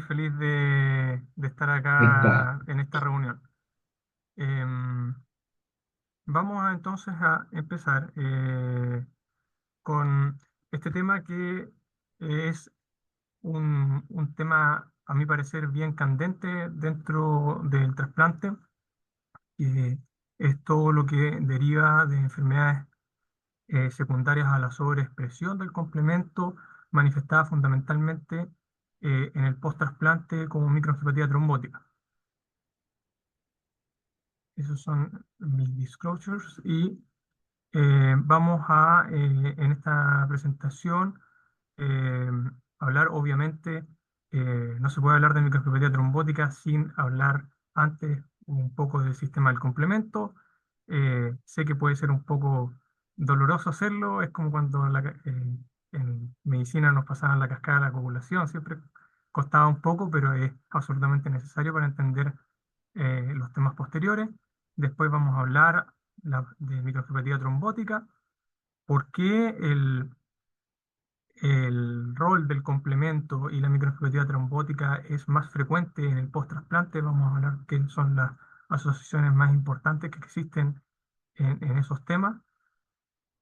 feliz de estar Está. acá en esta reunión. Em, entonces a empezar con este tema que es un tema, a mi parecer, bien candente dentro del trasplante, que es todo lo que deriva de enfermedades secundarias a la sobreexpresión del complemento, manifestada fundamentalmente en el post-trasplante como microangiopatía trombótica. Esos son mis disclosures y en esta presentación, eh, hablar, obviamente, no se puede hablar de microangiopatía trombótica sin hablar antes un poco del sistema del complemento. Sé que puede ser un poco doloroso hacerlo, es como cuando en medicina nos pasaban la cascada de la coagulación, siempre costaba un poco, pero es absolutamente necesario para entender los temas posteriores. Después vamos a hablar de microangiopatía trombótica, por qué el rol del complemento y la microangiopatía trombótica es más frecuente en el post-trasplante. Vamos a hablar qué son las asociaciones más importantes que existen en esos temas.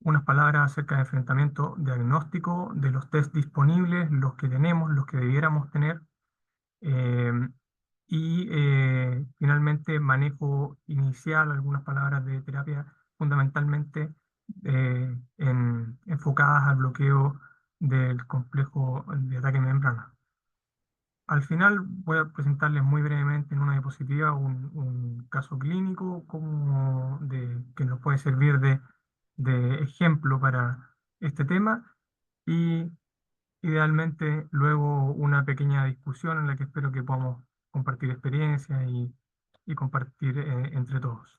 Unas palabras acerca del enfrentamiento diagnóstico, de los test disponibles, los que tenemos, los que debiéramos tener. eh, Finalmente, manejo inicial, algunas palabras de terapia fundamentalmente enfocadas al bloqueo del complejo de ataque membrana. Al final voy a presentarles muy brevemente en una diapositiva un caso clínico que nos puede servir de ejemplo para este tema y idealmente luego una pequeña discusión en la que espero que podamos compartir experiencias y compartir entre todos.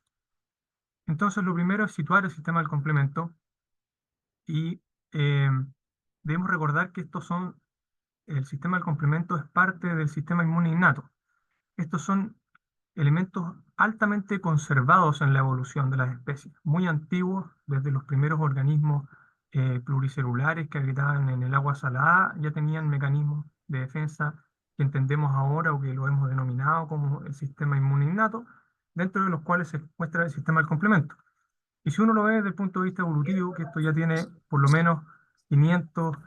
Entonces, lo primero es situar el sistema del complemento y eh, debemos recordar que el sistema del complemento es parte del sistema inmune innato. Estos son elementos altamente conservados en la evolución de las especies, muy antiguos, desde los primeros organismos pluricelulares que habitaban en el agua salada, ya tenían mecanismos de defensa que entendemos ahora o que lo hemos denominado como el sistema inmune innato, dentro de los cuales se encuentra el sistema del complemento. Y si uno lo ve desde el punto de vista evolutivo, que esto ya tiene por lo menos 500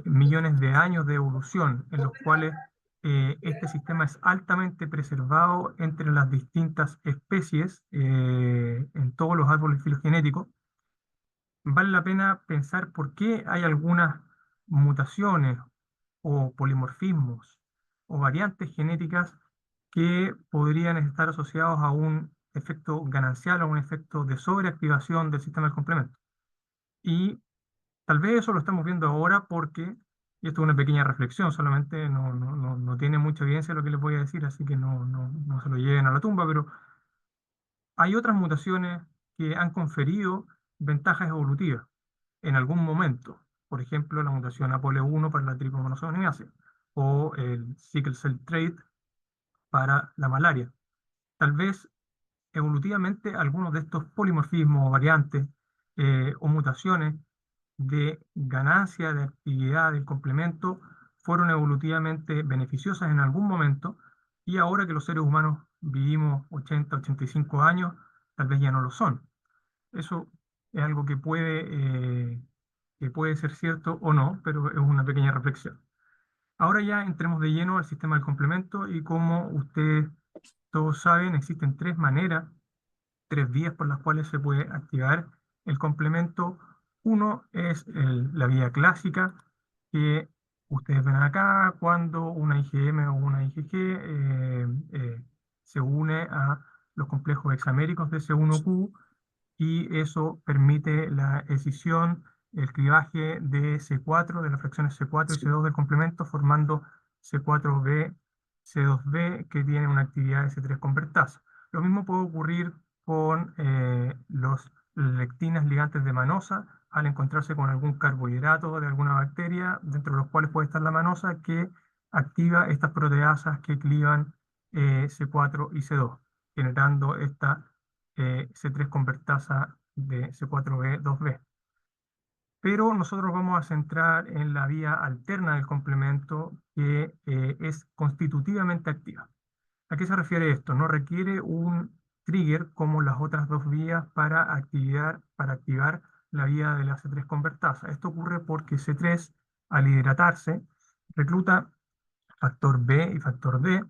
millones de años de evolución, en los cuales este sistema es altamente preservado entre las distintas especies en todos los árboles filogenéticos, vale la pena pensar por qué hay algunas mutaciones o polimorfismos o variantes genéticas que podrían estar asociados a un efecto ganancial o un efecto de sobreactivación del sistema del complemento. Y tal vez eso lo estamos viendo ahora porque, y esto es una pequeña reflexión, solamente no tiene mucha evidencia lo que les voy a decir, así que no se lo lleven a la tumba, pero hay otras mutaciones que han conferido ventajas evolutivas en algún momento. Por ejemplo, la mutación APOE1 para la tricomonosomiase o el sickle cell trait para la malaria. Tal vez evolutivamente algunos de estos polimorfismos o variantes o mutaciones de ganancia de actividad del complemento fueron evolutivamente beneficiosas en algún momento y ahora que los seres humanos vivimos 80, 85 años, tal vez ya no lo son. Eso es algo que puede ser cierto o no, pero es una pequeña reflexión. Ahora ya entremos de lleno al sistema del complemento y como ustedes todos saben, existen tres maneras, tres vías por las cuales se puede activar el complemento. Uno es la vía clásica, que ustedes ven acá cuando una IgM o una IgG se une a los complejos hexaméricos de C1q y eso permite la escisión, el clivaje de C4, de las fracciones C4 y C2 del complemento, formando C4b, C2b, que tiene una actividad de C3 convertasa. Lo mismo puede ocurrir con los lectinas ligantes de manosa, al encontrarse con algún carbohidrato de alguna bacteria, dentro de los cuales puede estar la manosa, que activa estas proteasas que clivan C4 y C2, generando esta C3 convertasa de C4b2b. pero nosotros vamos a centrar en la vía alterna del complemento que es constitutivamente activa. ¿A qué se refiere esto? No requiere un trigger como las otras dos vías para activar la vía de la C3 convertasa. Esto ocurre porque C3, al hidratarse, recluta factor B y factor D,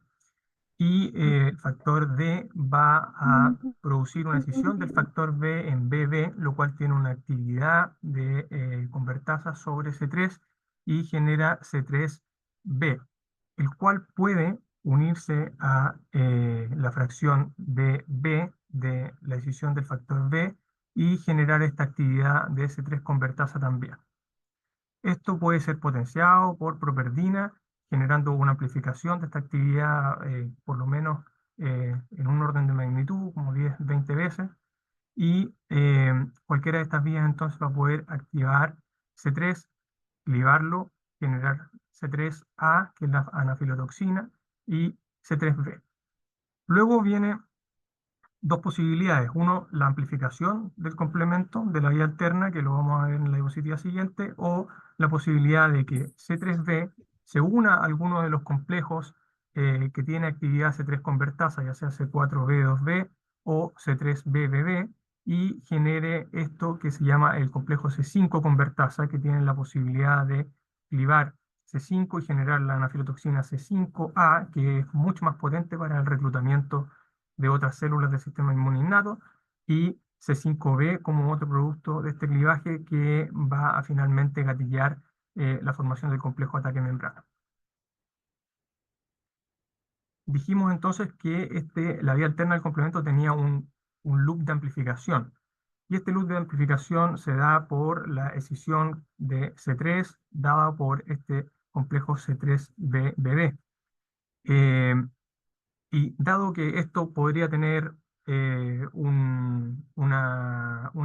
y el factor D va a producir una escisión del factor B en BB, lo cual tiene una actividad de convertasa sobre C3 y genera C3B, el cual puede unirse a la fracción de B de la escisión del factor B y generar esta actividad de C3 convertasa también. Esto puede ser potenciado por properdina, generando una amplificación de esta actividad por lo menos en un orden de magnitud, como 10, 20 veces, y cualquiera de estas vías entonces va a poder activar C3, ligarlo, generar C3A, que es la anafilotoxina, y C3B. Luego viene dos posibilidades. Uno, la amplificación del complemento de la vía alterna, que lo vamos a ver en la diapositiva siguiente, o la posibilidad de que C3B se una a alguno de los complejos que tiene actividad C3 convertasa, ya sea C4B2B o C3BBB, y genere esto que se llama el complejo C5 convertasa, que tiene la posibilidad de ligar C5 y generar la anafilotoxina C5A, que es mucho más potente para el reclutamiento de otras células del sistema inmune innato, y C5b como otro producto de este clivaje que va a finalmente gatillar la formación del complejo ataque membrana. Dijimos entonces que la vía alterna del complemento tenía un loop de amplificación, y este loop de amplificación se da por la escisión de C3 dada por este complejo C3BBB. Y dado que esto podría tener una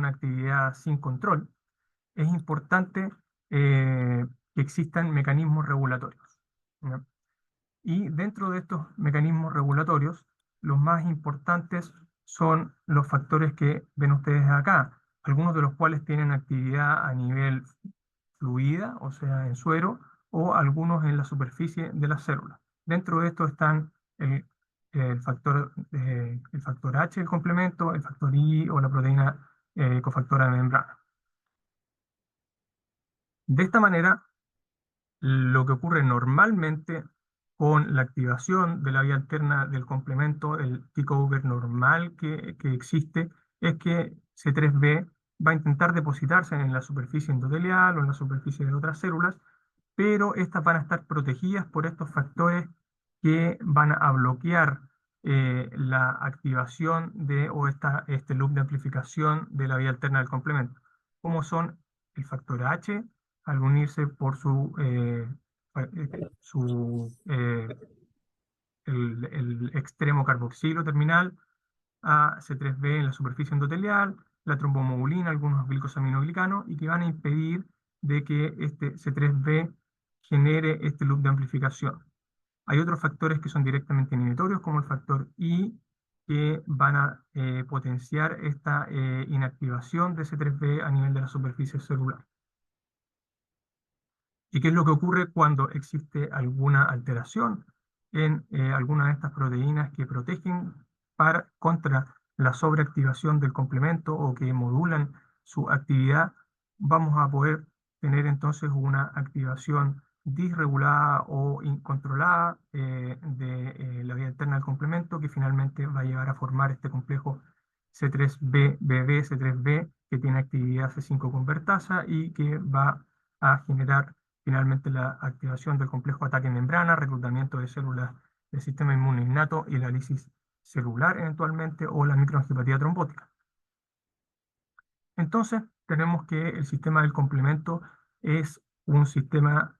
actividad sin control, es importante que existan mecanismos regulatorios, ¿ya? Y dentro de estos mecanismos regulatorios, los más importantes son los factores que ven ustedes acá, algunos de los cuales tienen actividad a nivel fluida, o sea, en suero, o algunos en la superficie de las células. Dentro de esto están el, el factor H del complemento, el factor I o la proteína cofactora de membrana. De esta manera, lo que ocurre normalmente con la activación de la vía alterna del complemento, el takeover normal que existe, es que C3b va a intentar depositarse en la superficie endotelial o en la superficie de otras células, pero estas van a estar protegidas por estos factores que van a bloquear la activación este loop de amplificación de la vía alterna del complemento, como son el factor H, al unirse por fa- eh, su, el extremo carboxilo terminal a C3b en la superficie endotelial, la trombomodulina, algunos glicosaminoglicanos, y que van a impedir de que este C3b genere este loop de amplificación. Hay otros factores que son directamente inhibitorios, como el factor I, que van a potenciar esta inactivación de C3b a nivel de la superficie celular. ¿Y qué es lo que ocurre cuando existe alguna alteración en alguna de estas proteínas que protegen contra la sobreactivación del complemento o que modulan su actividad? Vamos a poder tener entonces una activación disregulada o incontrolada de la vía alterna del complemento, que finalmente va a llegar a formar este complejo C3b, C3b, que tiene actividad C5 convertasa y que va a generar finalmente la activación del complejo ataque membrana, reclutamiento de células del sistema inmune innato y la lisis celular eventualmente, o la microangiopatía trombótica. Entonces, tenemos que el sistema del complemento es un sistema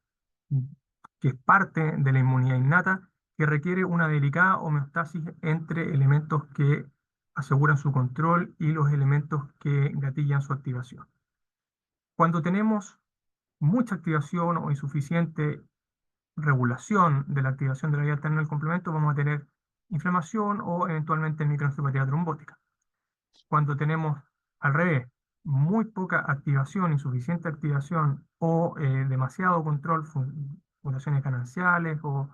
que es parte de la inmunidad innata, que requiere una delicada homeostasis entre elementos que aseguran su control y los elementos que gatillan su activación. Cuando tenemos mucha activación o insuficiente regulación de la activación de la vía alterna del complemento, vamos a tener inflamación o eventualmente microangiopatía trombótica. Cuando tenemos al revés, muy poca activación, insuficiente activación o demasiado control, fundaciones gananciales o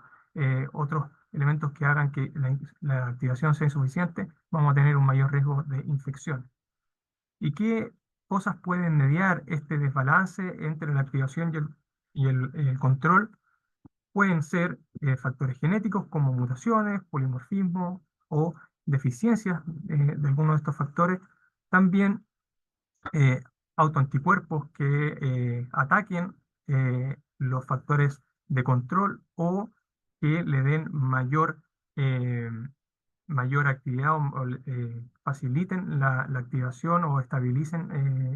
otros elementos que hagan que la activación sea insuficiente, vamos a tener un mayor riesgo de infección. ¿Y qué cosas pueden mediar este desbalance entre la activación y el control? Pueden ser factores genéticos como mutaciones, polimorfismo o deficiencias de algunos de estos factores. También eh, autoanticuerpos que ataquen los factores de control o que le den eh, mayor actividad o faciliten la activación o estabilicen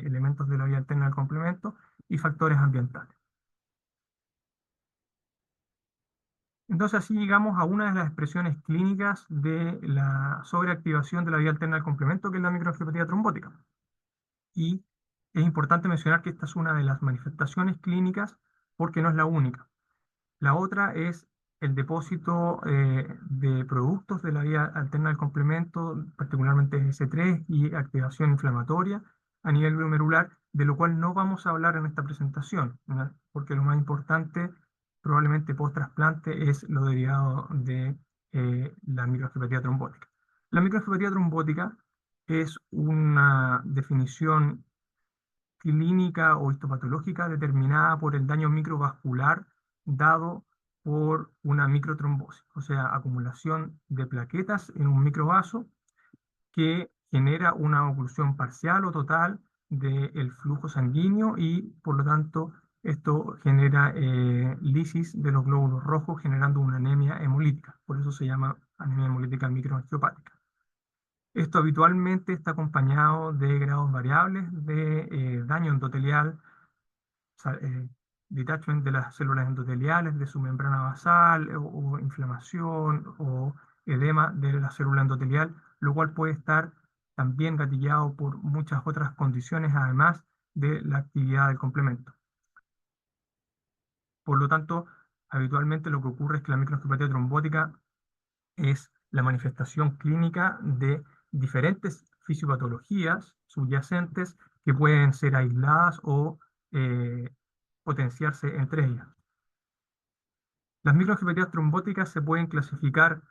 elementos de la vía alterna del complemento y factores ambientales. Entonces, así llegamos a una de las expresiones clínicas de la sobreactivación de la vía alterna del complemento, que es la microangiopatía trombótica. Y es importante mencionar que esta es una de las manifestaciones clínicas porque no es la única. La otra es el depósito de productos de la vía alterna del complemento, particularmente S3 y activación inflamatoria a nivel glomerular, de lo cual no vamos a hablar en esta presentación, ¿no? Porque lo más importante probablemente post-trasplante es lo derivado de la microangiopatía trombótica. La microangiopatía trombótica es una definición clínica o histopatológica determinada por el daño microvascular dado por una microtrombosis, o sea, acumulación de plaquetas en un microvaso que genera una oclusión parcial o total del flujo sanguíneo y por lo tanto esto genera lisis de los glóbulos rojos generando una anemia hemolítica, por eso se llama anemia hemolítica microangiopática. Esto habitualmente está acompañado de grados variables de daño endotelial, detachment de las células endoteliales, de su membrana basal, o inflamación o edema de la célula endotelial, lo cual puede estar también gatillado por muchas otras condiciones, además de la actividad del complemento. Por lo tanto, habitualmente lo que ocurre es que la microangiopatía trombótica es la manifestación clínica de diferentes fisiopatologías subyacentes que pueden ser aisladas o eh, potenciarse entre ellas. Las microangiopatías trombóticas se pueden clasificar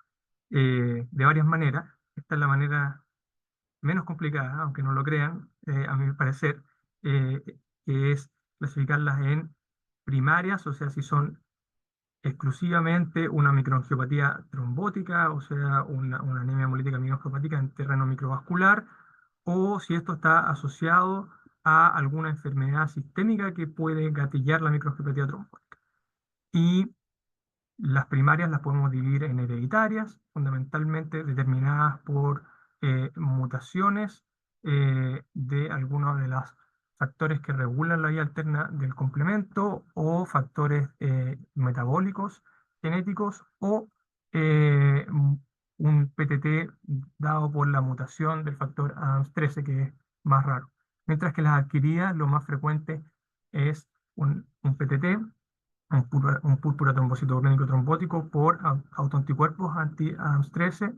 de varias maneras. Esta es la manera menos complicada, aunque no lo crean, a mi parecer, eh, que es clasificarlas en primarias, o sea, si son exclusivamente una microangiopatía trombótica, o sea, una anemia hemolítica microangiopática en terreno microvascular, o si esto está asociado a alguna enfermedad sistémica que puede gatillar la microangiopatía trombótica. Y las primarias las podemos dividir en hereditarias, fundamentalmente determinadas por mutaciones de algunos de los factores que regulan la vía alterna del complemento o factores metabólicos genéticos o un PTT dado por la mutación del factor ADAMS13, que es más raro. Mientras que las adquiridas, lo más frecuente es un PTT, un púrpura trombocitopénico trombótico por autoanticuerpos anti-ADAMS13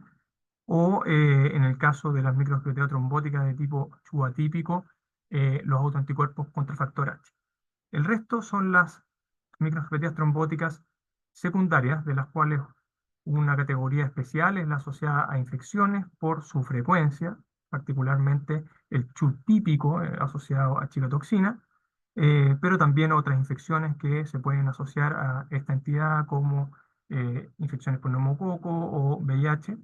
o en el caso de las microangiopatía trombóticas de tipo CHU atípico, los autoanticuerpos contra el factor H. El resto son las microangiopatías trombóticas secundarias, de las cuales una categoría especial es la asociada a infecciones por su frecuencia, particularmente el CHU típico asociado a chilotoxina, pero también otras infecciones que se pueden asociar a esta entidad como infecciones por neumococo o VIH,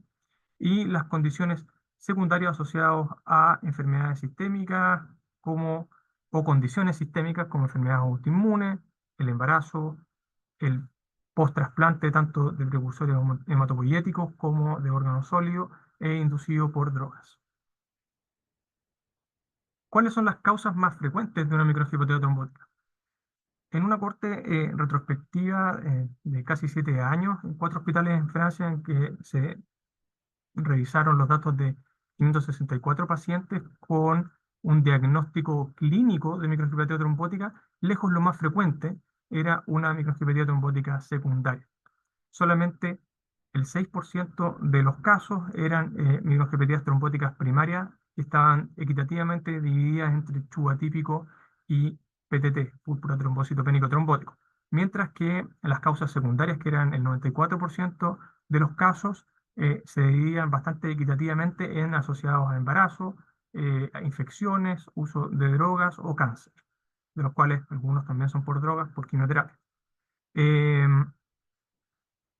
y las condiciones secundarias asociadas a enfermedades sistémicas como, o condiciones sistémicas como enfermedades autoinmunes, el embarazo, el post-trasplante tanto de precursores hematopoyéticos como de órganos sólidos e inducido por drogas. ¿Cuáles son las causas más frecuentes de una microangiopatía trombótica? En una corte retrospectiva de casi 7 años, en 4 hospitales en Francia en que se revisaron los datos de 564 pacientes con un diagnóstico clínico de microangiopatía trombótica, lejos lo más frecuente era una microangiopatía trombótica secundaria. Solamente el 6% de los casos eran microangiopatías trombóticas primarias que estaban equitativamente divididas entre CHU atípico y PTT, púrpura trombocitopénico trombótico. Mientras que las causas secundarias, que eran el 94% de los casos, se dividían bastante equitativamente en asociados a embarazo, a infecciones, uso de drogas o cáncer, de los cuales algunos también son por drogas, por quimioterapia. Em,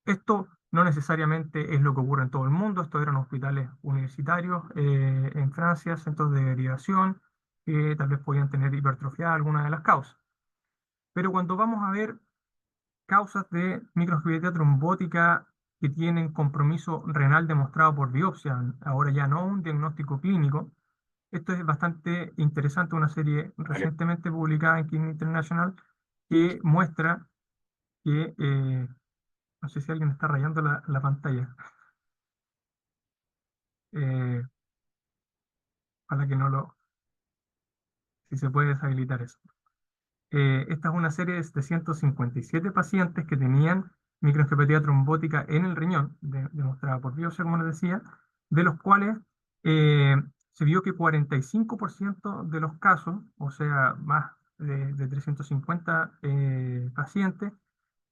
Esto no necesariamente es lo que ocurre en todo el mundo. Estos eran hospitales universitarios en Francia, centros de derivación, que tal vez podían tener hipertrofiada alguna de las causas. Pero cuando vamos a ver causas de microangiopatía trombótica que tienen compromiso renal demostrado por biopsia, ahora ya no un diagnóstico clínico, esto es bastante interesante, una serie Vale. recientemente publicada en Kidney International que muestra que, no sé si alguien está rayando la pantalla, eh, para que no lo, si se puede deshabilitar eso. Esta es una serie de 157 pacientes que tenían microangiopatía trombótica en el riñón, demostrada por biopsia, como les decía, de los cuales eh, se vio que 45% de los casos, o sea, más de 350 pacientes,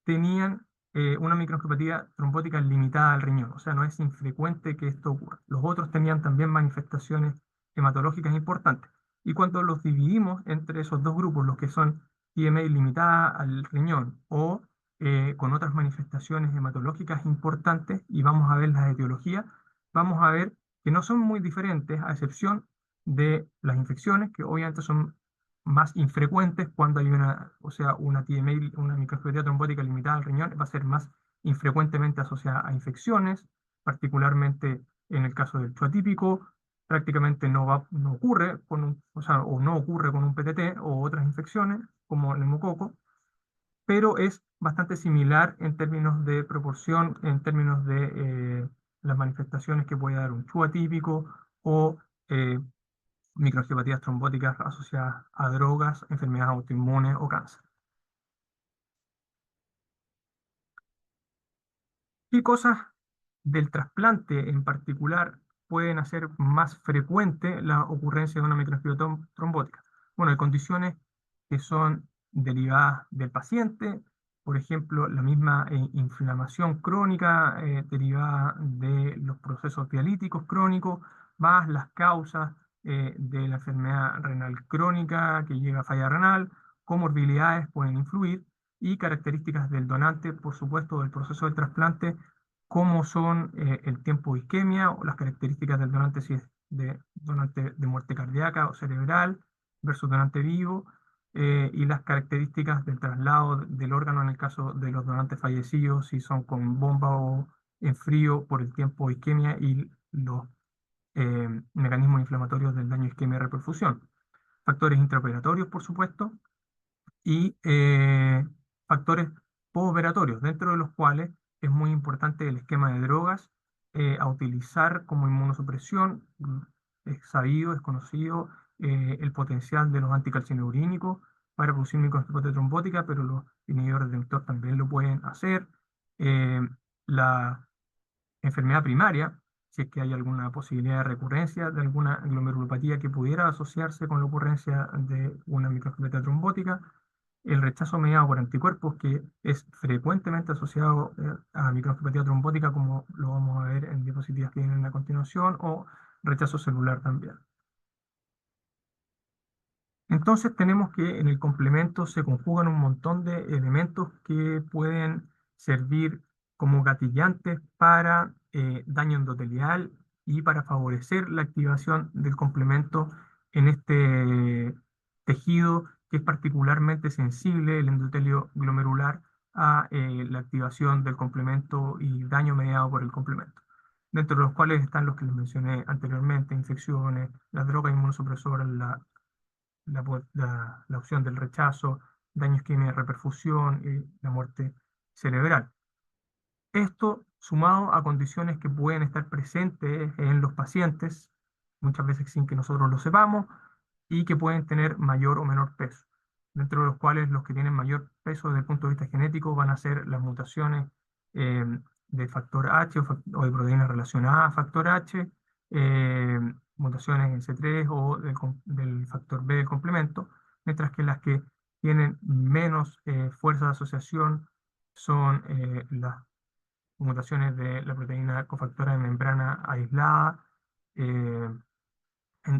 tenían una microangiopatía trombótica limitada al riñón, o sea, no es infrecuente que esto ocurra. Los otros tenían también manifestaciones hematológicas importantes. Y cuando los dividimos entre esos dos grupos, los que son TMA limitada al riñón o con otras manifestaciones hematológicas importantes, y vamos a ver las etiologías, vamos a ver que no son muy diferentes, a excepción de las infecciones, que obviamente son más infrecuentes cuando hay una, o sea, una TMA, una microangiopatía trombótica limitada al riñón, va a ser más infrecuentemente asociada a infecciones, particularmente en el caso del choatípico, prácticamente no ocurre con o sea, o no ocurre con un PTT o otras infecciones, como el neumococo, pero es bastante similar en términos de proporción, en términos de las manifestaciones que puede dar un CHU atípico o eh, microangiopatías trombóticas asociadas a drogas, enfermedades autoinmunes o cáncer. ¿Qué cosas del trasplante en particular pueden hacer más frecuente la ocurrencia de una microangiopatía trombótica? Bueno, hay condiciones que son derivadas del paciente, por ejemplo, la misma inflamación crónica derivada de los procesos dialíticos crónicos, más las causas de la enfermedad renal crónica que llega a falla renal, comorbilidades pueden influir y características del donante, por supuesto, del proceso del trasplante cómo son el tiempo de isquemia o las características del donante, si es de donante de muerte cardíaca o cerebral versus donante vivo, y las características del traslado del órgano en el caso de los donantes fallecidos, si son con bomba o en frío por el tiempo de isquemia y los mecanismos inflamatorios del daño isquemia y reperfusión. Factores intraoperatorios, por supuesto, y factores postoperatorios, dentro de los cuales es muy importante el esquema de drogas a utilizar como inmunosupresión. Es sabido, es conocido el potencial de los anticalcinurínicos para producir microangiopatía trombótica, pero los inhibidores de mTOR también lo pueden hacer. Eh, la enfermedad primaria, si es que hay alguna posibilidad de recurrencia de alguna glomerulopatía que pudiera asociarse con la ocurrencia de una microangiopatía trombótica, el rechazo mediado por anticuerpos, que es frecuentemente asociado a microangiopatía trombótica, como lo vamos a ver en diapositivas que vienen a continuación, o rechazo celular también. Entonces tenemos que en el complemento se conjugan un montón de elementos que pueden servir como gatillantes para daño endotelial y para favorecer la activación del complemento en este tejido que es particularmente sensible, el endotelio glomerular, a la activación del complemento y daño mediado por el complemento, dentro de los cuales están los que les mencioné anteriormente: infecciones, las drogas inmunosupresoras, la opción del rechazo, daño isquemia de reperfusión y la muerte cerebral. Esto sumado a condiciones que pueden estar presentes en los pacientes, muchas veces sin que nosotros lo sepamos, y que pueden tener mayor o menor peso, dentro de los cuales los que tienen mayor peso desde el punto de vista genético van a ser las mutaciones de factor H o de proteínas relacionadas a factor H, mutaciones en C3 o del factor B del complemento, mientras que las que tienen menos fuerza de asociación son las mutaciones de la proteína cofactora de membrana aislada eh,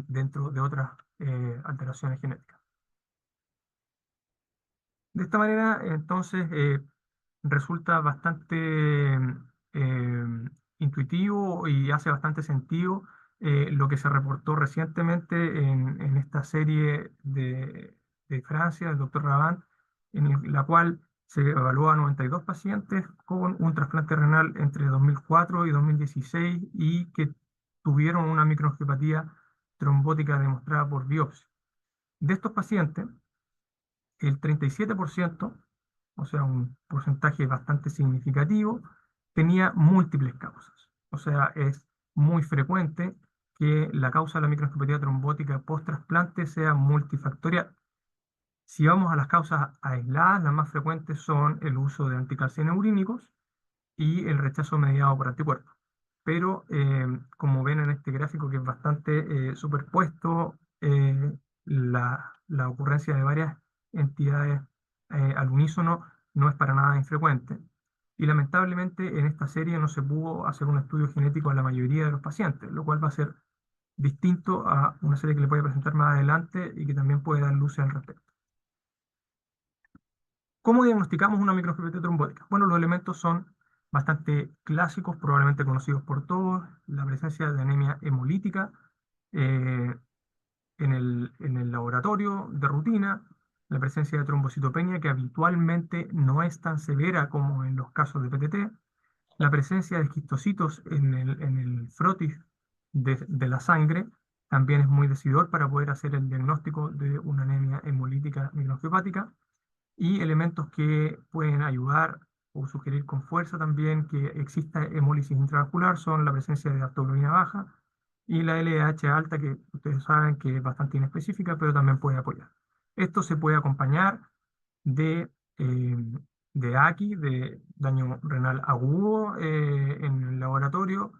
dentro de otras alteraciones genéticas. De esta manera, entonces, resulta bastante eh, intuitivo y hace bastante sentido lo que se reportó recientemente en esta serie de Francia, del doctor Raban, la cual se evaluó a 92 pacientes con un trasplante renal entre 2004 y 2016 y que tuvieron una microangiopatía trombótica demostrada por biopsia. De estos pacientes, el 37%, o sea, un porcentaje bastante significativo, tenía múltiples causas. O sea, es muy frecuente que la causa de la microangiopatía trombótica post-trasplante sea multifactorial. Si vamos a las causas aisladas, las más frecuentes son el uso de anticalcinurínicos y el rechazo mediado por anticuerpos. Pero como ven en este gráfico que es bastante superpuesto, la ocurrencia de varias entidades al unísono no es para nada infrecuente. Y lamentablemente en esta serie no se pudo hacer un estudio genético a la mayoría de los pacientes, lo cual va a ser distinto a una serie que le voy a presentar más adelante y que también puede dar luces al respecto. ¿Cómo diagnosticamos una microangiopatía trombótica? Bueno, los elementos son bastante clásicos, probablemente conocidos por todos. La presencia de anemia hemolítica eh, en el laboratorio de rutina, la presencia de trombocitopenia, que habitualmente no es tan severa como en los casos de PTT, la presencia de esquistocitos en el frotis de la sangre, también es muy decidor para poder hacer el diagnóstico de una anemia hemolítica microangiopática y elementos que pueden ayudar o sugerir con fuerza también que exista hemólisis intravascular son la presencia de aptoglobina baja y la LDH alta, que ustedes saben que es bastante inespecífica, pero también puede apoyar. Esto se puede acompañar de, eh, de AKI, de daño renal agudo en el laboratorio.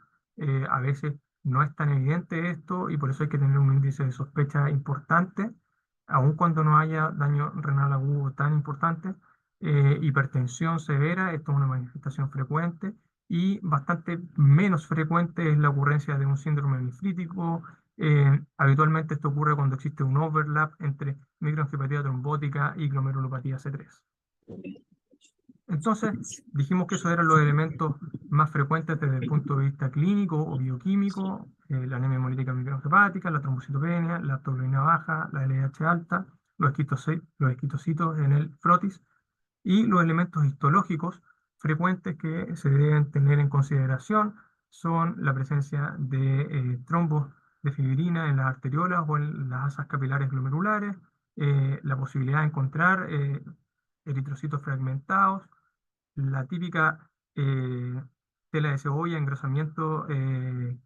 A veces no es tan evidente esto y por eso hay que tener un índice de sospecha importante, aun cuando no haya daño renal agudo tan importante. Hipertensión severa, esto es una manifestación frecuente y bastante menos frecuente es la ocurrencia de un síndrome nefrítico. Habitualmente esto ocurre cuando existe un overlap entre microangiopatía trombótica y glomerulopatía C3. Entonces, dijimos que esos eran los elementos más frecuentes desde el punto de vista clínico o bioquímico, la anemia hemolítica microangiopática, la trombocitopenia, la aptoglobina baja, la LH alta, los esquitocitos en el frotis y los elementos histológicos frecuentes que se deben tener en consideración son la presencia de trombos de fibrina en las arteriolas o en las asas capilares glomerulares, la posibilidad de encontrar eritrocitos fragmentados, la típica tela de cebolla, engrosamiento,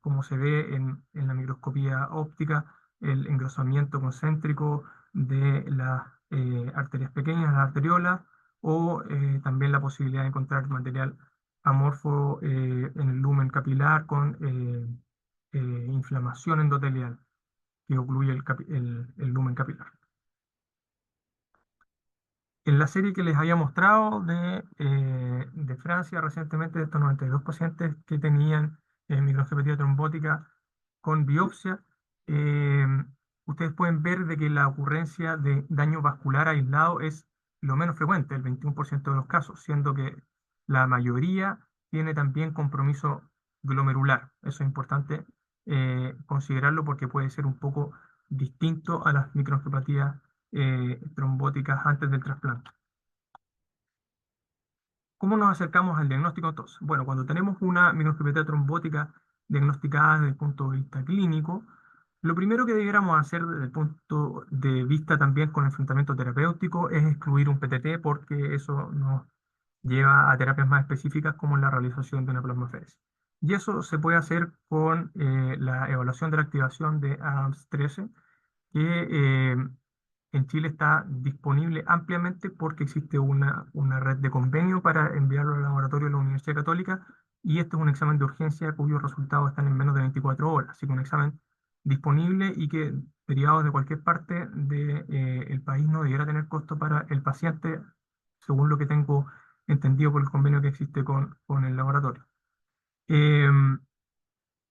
como se ve en la microscopía óptica, el engrosamiento concéntrico de las arterias pequeñas, las arteriolas, o también la posibilidad de encontrar material amorfo en el lumen capilar con inflamación endotelial que ocluye el lumen capilar. En la serie que les había mostrado de Francia recientemente, de estos 92 pacientes que tenían microangiopatía trombótica con biopsia, eh, ustedes pueden ver de que la ocurrencia de daño vascular aislado es lo menos frecuente, el 21% de los casos, siendo que la mayoría tiene también compromiso glomerular. Eso es importante considerarlo porque puede ser un poco distinto a las microangiopatías trombóticas antes del trasplante. ¿Cómo nos acercamos al diagnóstico entonces? Bueno, cuando tenemos una microangiopatía trombótica diagnosticada desde el punto de vista clínico, lo primero que debiéramos hacer desde el punto de vista también con enfrentamiento terapéutico es excluir un PTT porque eso nos lleva a terapias más específicas como la realización de una plasmaféresis. Y eso se puede hacer con la evaluación de la activación de ADAMS-13, que en Chile está disponible ampliamente porque existe una red de convenio para enviarlo al laboratorio de la Universidad Católica y este es un examen de urgencia cuyos resultados están en menos de 24 horas, así que un examen disponible y que derivados de cualquier parte del país no debiera tener costo para el paciente, según lo que tengo entendido por el convenio que existe con el laboratorio. Em,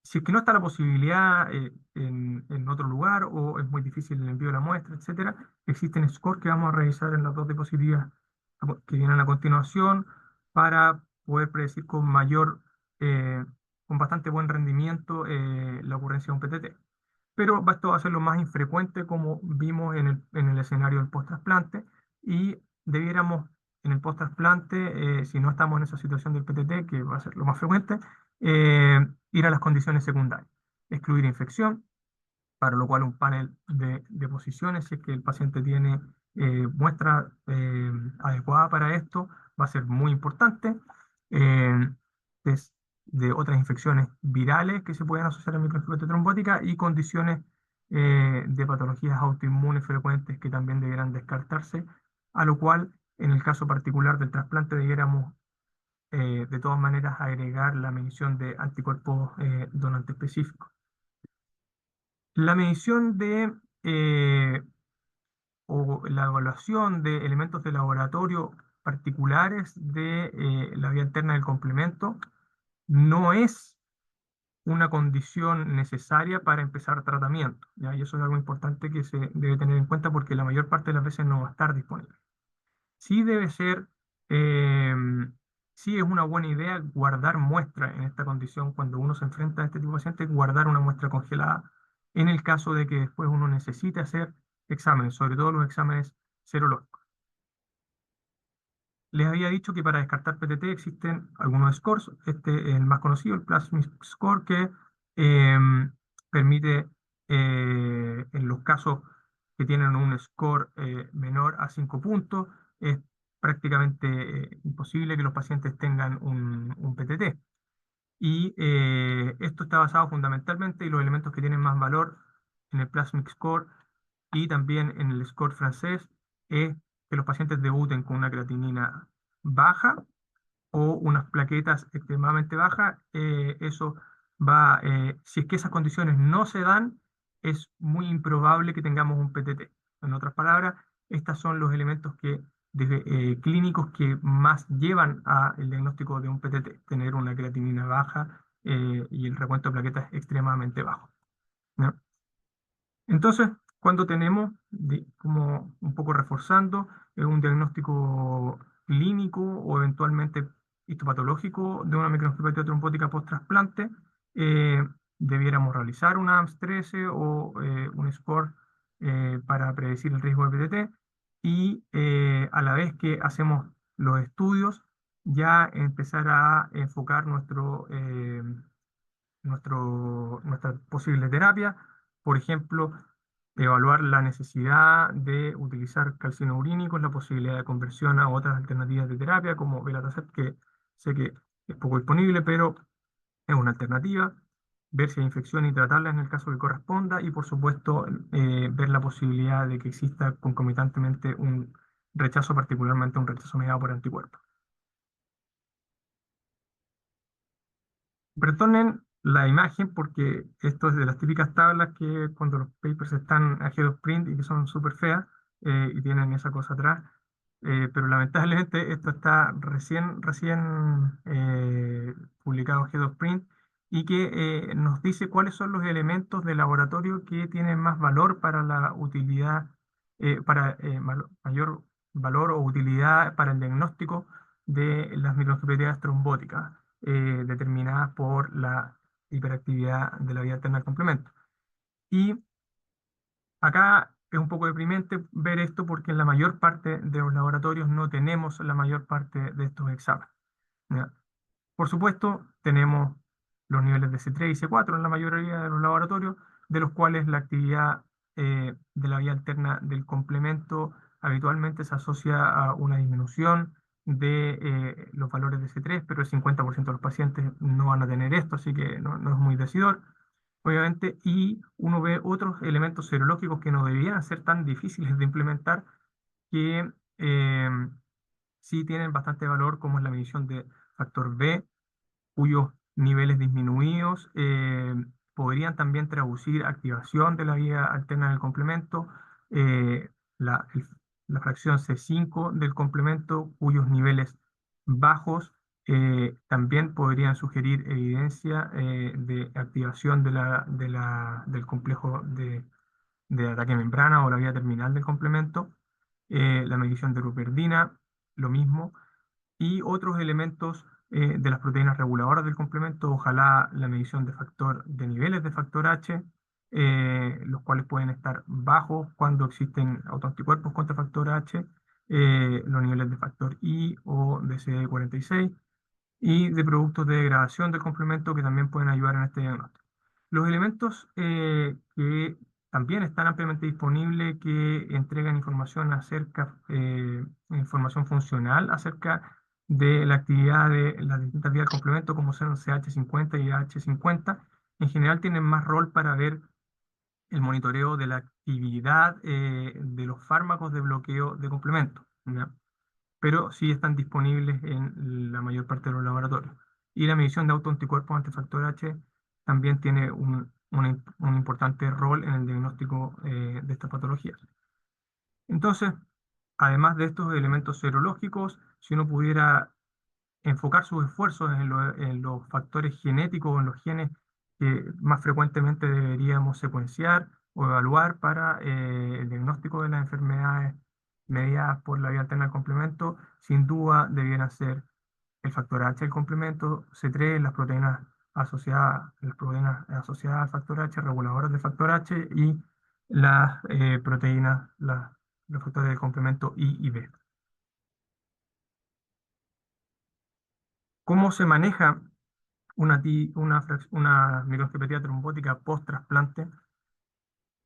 si es que no está la posibilidad en otro lugar o es muy difícil el envío de la muestra, etcétera, existen scores que vamos a revisar en las dos diapositivas que vienen a continuación para poder predecir eh, con bastante buen rendimiento la ocurrencia de un PTT. Pero esto va a ser lo más infrecuente como vimos en el escenario del post-trasplante y debiéramos en el post-trasplante, si no estamos en esa situación del PTT, que va a ser lo más frecuente, ir a las condiciones secundarias, excluir infección, para lo cual un panel de posiciones, si es que el paciente tiene muestra adecuada para esto, va a ser muy importante. Eh, Test de otras infecciones virales que se pueden asociar a microangiopatía trombótica y condiciones de patologías autoinmunes frecuentes que también deberán descartarse, a lo cual, en el caso particular del trasplante, debiéramos de todas maneras agregar la medición de anticuerpos donante específicos. La medición o la evaluación de elementos de laboratorio particulares de la vía alterna del complemento no es una condición necesaria para empezar tratamiento, ¿ya? Y eso es algo importante que se debe tener en cuenta porque la mayor parte de las veces no va a estar disponible. Sí debe ser, eh, sí es una buena idea guardar muestra en esta condición cuando uno se enfrenta a este tipo de pacientes, guardar una muestra congelada en el caso de que después uno necesite hacer exámenes, sobre todo los exámenes serológicos. Les había dicho que para descartar PTT existen algunos scores. Este es el más conocido, el Plasmid Score, que permite, en los casos que tienen un score menor a 5 puntos, es prácticamente imposible que los pacientes tengan un PTT. Y esto está basado fundamentalmente en los elementos que tienen más valor en el Plasmic Score y también en el score francés, es que los pacientes debuten con una creatinina baja o unas plaquetas extremadamente bajas. Eso va, si es que esas condiciones no se dan, es muy improbable que tengamos un PTT. En otras palabras, estos son los elementos clínicos que más llevan al diagnóstico de un PTT, tener una creatinina baja y el recuento de plaquetas extremadamente bajo, ¿no? Entonces, cuando tenemos, como un poco reforzando, un diagnóstico clínico o eventualmente histopatológico de una microangiopatía trombótica post-trasplante, eh, debiéramos realizar una AMS-13 o un score para predecir el riesgo de PTT y a la vez que hacemos los estudios, ya empezar a enfocar nuestra posible terapia. Por ejemplo, evaluar la necesidad de utilizar calcineurínicos, la posibilidad de conversión a otras alternativas de terapia, como belatacept, que sé que es poco disponible, pero es una alternativa. Ver si hay infección y tratarla en el caso que corresponda. Y, por supuesto, ver la posibilidad de que exista concomitantemente un rechazo, particularmente un rechazo mediado por anticuerpos. Retomen la imagen porque esto es de las típicas tablas que cuando los papers están a head of print y que son súper feas y tienen esa cosa atrás. Pero lamentablemente esto está recién publicado en head of print y que nos dice cuáles son los elementos de laboratorio que tienen más valor para la utilidad, mayor valor o utilidad para el diagnóstico de las microangiopatías trombóticas determinadas por la hiperactividad de la vía alterna al complemento. Y acá es un poco deprimente ver esto porque en la mayor parte de los laboratorios no tenemos la mayor parte de estos exámenes, ¿ya? Por supuesto, tenemos los niveles de C3 y C4 en la mayoría de los laboratorios, de los cuales la actividad de la vía alterna del complemento habitualmente se asocia a una disminución de los valores de C3, pero el 50% de los pacientes no van a tener esto, así que no es muy decidor, obviamente, y uno ve otros elementos serológicos que no debían ser tan difíciles de implementar, que sí tienen bastante valor, como es la medición de factor B, cuyos niveles disminuidos podrían también traducir activación de la vía alterna del complemento, eh, la, el- la fracción C5 del complemento, cuyos niveles bajos también podrían sugerir evidencia de activación del complejo de ataque membrana o la vía terminal del complemento. La medición de ruterdina, lo mismo, y otros elementos de las proteínas reguladoras del complemento, ojalá la medición de niveles de factor H, los cuales pueden estar bajos cuando existen autoanticuerpos contra factor H, los niveles de factor I o de CD46 y de productos de degradación del complemento que también pueden ayudar en este diagnóstico. Los elementos que también están ampliamente disponibles, que entregan información funcional acerca de la actividad de las distintas vías del complemento, como son CH50 y AH50, en general tienen más rol para ver el monitoreo de la actividad de los fármacos de bloqueo de complemento, ¿ya? Pero sí están disponibles en la mayor parte de los laboratorios. Y la medición de autoanticuerpos ante factor H también tiene un importante rol en el diagnóstico de esta patología. Entonces, además de estos elementos serológicos, si uno pudiera enfocar sus esfuerzos en los factores genéticos, en los genes que más frecuentemente deberíamos secuenciar o evaluar para el diagnóstico de las enfermedades mediadas por la vía alterna del complemento, sin duda debieran ser el factor H del complemento, C3, las proteínas asociadas al factor H, reguladoras del factor H y las proteínas, los factores del complemento I y B. ¿Cómo se maneja una microangiopatía trombótica post-trasplante?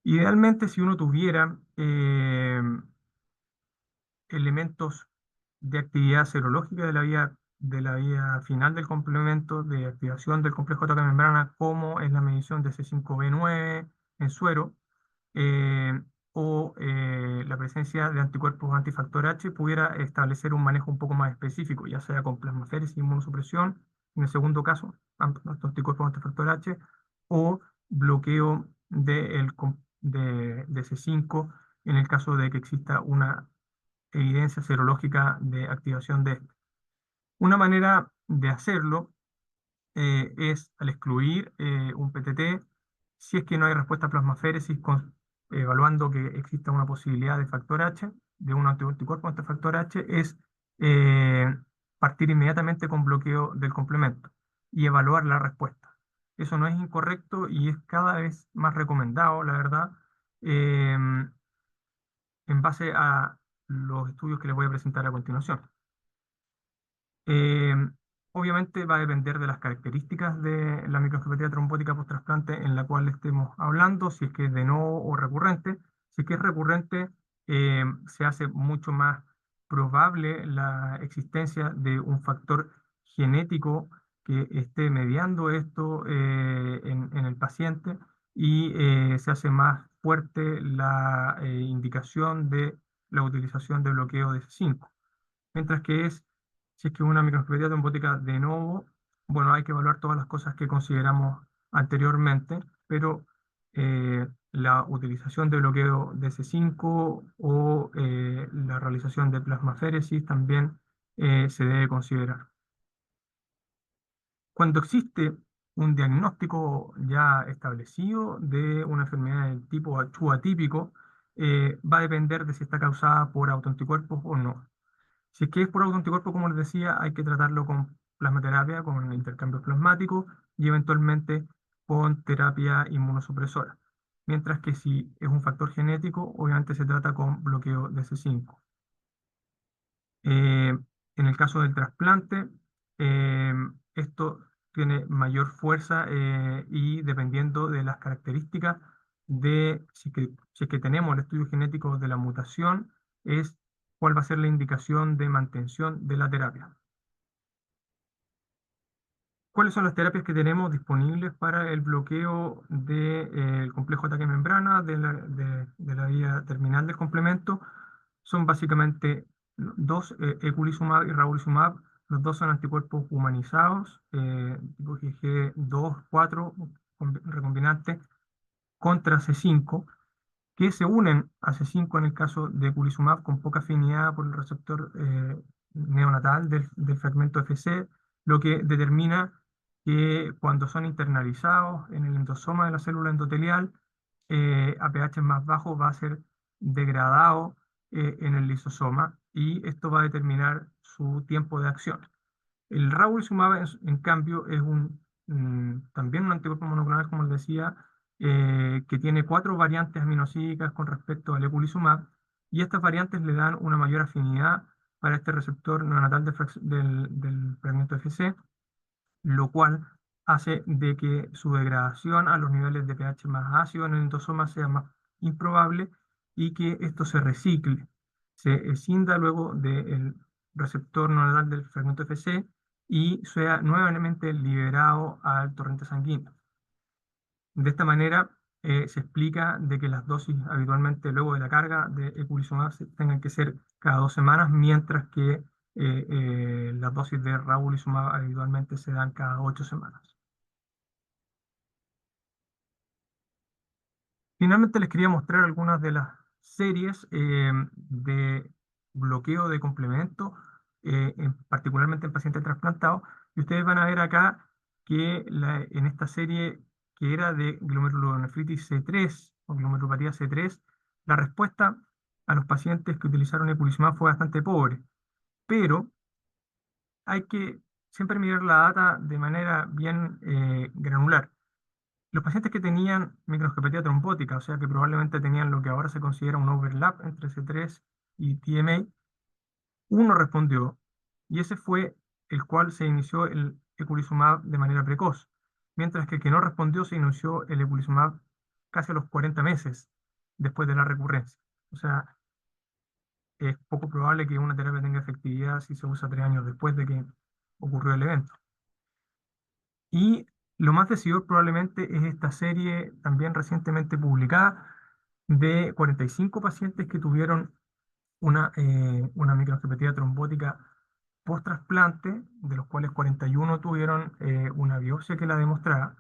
Idealmente, si uno tuviera elementos de actividad serológica de la vía final del complemento, de activación del complejo de membrana, como es la medición de C5b9 en suero, eh, o la presencia de anticuerpos antifactor H, pudiera establecer un manejo un poco más específico, ya sea con plasmaféresis y inmunosupresión, en el segundo caso, anticuerpos antifactor H, o bloqueo de C5 en el caso de que exista una evidencia serológica de activación de este. Una manera de hacerlo es al excluir un PTT, si es que no hay respuesta a plasmaféresis, evaluando que exista una posibilidad de factor H, de un anticuerpo ante factor H, es eh, partir inmediatamente con bloqueo del complemento y evaluar la respuesta. Eso no es incorrecto y es cada vez más recomendado, la verdad, en base a los estudios que les voy a presentar a continuación. Eh, Obviamente va a depender de las características de la microangiopatía trombótica post-trasplante en la cual estemos hablando, si es que es de nuevo o recurrente. Si es que es recurrente, se hace mucho más probable la existencia de un factor genético que esté mediando esto en el paciente y se hace más fuerte la indicación de la utilización de bloqueo de C5. Mientras que si es que una microangiopatía trombótica de nuevo, bueno, hay que evaluar todas las cosas que consideramos anteriormente, pero la utilización de bloqueo de C5 o la realización de plasmaféresis también se debe considerar. Cuando existe un diagnóstico ya establecido de una enfermedad del tipo atípico, va a depender de si está causada por autoanticuerpos o no. Si es que es por autoanticuerpo, como les decía, hay que tratarlo con plasmaterapia, con intercambio plasmático y eventualmente con terapia inmunosupresora. Mientras que si es un factor genético, obviamente se trata con bloqueo de C5. Eh, en el caso del trasplante, eh, esto tiene mayor fuerza y dependiendo de las características de si es que tenemos el estudio genético de la mutación, es cuál va a ser la indicación de mantención de la terapia. ¿Cuáles son las terapias que tenemos disponibles para el bloqueo del complejo de ataque membrana de la vía terminal del complemento? Son básicamente dos, eculizumab y ravulizumab. Los dos son anticuerpos humanizados, tipo IgG2, 4, recombinantes contra C5 que se unen a C5 en el caso de eculizumab con poca afinidad por el receptor neonatal del fragmento FC, lo que determina que cuando son internalizados en el endosoma de la célula endotelial, a pH más bajo va a ser degradado en el lisosoma y esto va a determinar su tiempo de acción. El ravulizumab, en cambio, es también un anticuerpo monoclonal, como les decía, que tiene cuatro variantes aminosídicas con respecto al eculizumab, y estas variantes le dan una mayor afinidad para este receptor neonatal del fragmento FC, lo cual hace de que su degradación a los niveles de pH más ácido en el endosoma sea más improbable y que esto se recicle, se escinda luego del receptor neonatal del fragmento FC y sea nuevamente liberado al torrente sanguíneo. De esta manera se explica de que las dosis habitualmente luego de la carga de eculizumab tengan que ser cada 2 semanas, mientras que las dosis de ravulizumab habitualmente se dan cada 8 semanas. Finalmente les quería mostrar algunas de las series de bloqueo de complemento, particularmente en pacientes trasplantados. Y ustedes van a ver acá que en esta serie que era de glomerulonefritis C3 o glomerulopatía C3, la respuesta a los pacientes que utilizaron eculizumab fue bastante pobre. Pero hay que siempre mirar la data de manera bien granular. Los pacientes que tenían microangiopatía trombótica, o sea que probablemente tenían lo que ahora se considera un overlap entre C3 y TMA, uno respondió y ese fue el cual se inició el eculizumab de manera precoz, mientras que el que no respondió se inició el eculizumab casi a los 40 meses después de la recurrencia. O sea, es poco probable que una terapia tenga efectividad si se usa 3 años después de que ocurrió el evento. Y lo más decidor probablemente es esta serie también recientemente publicada de 45 pacientes que tuvieron una microangiopatía trombótica post-trasplante, de los cuales 41 tuvieron una biopsia que la demostrara.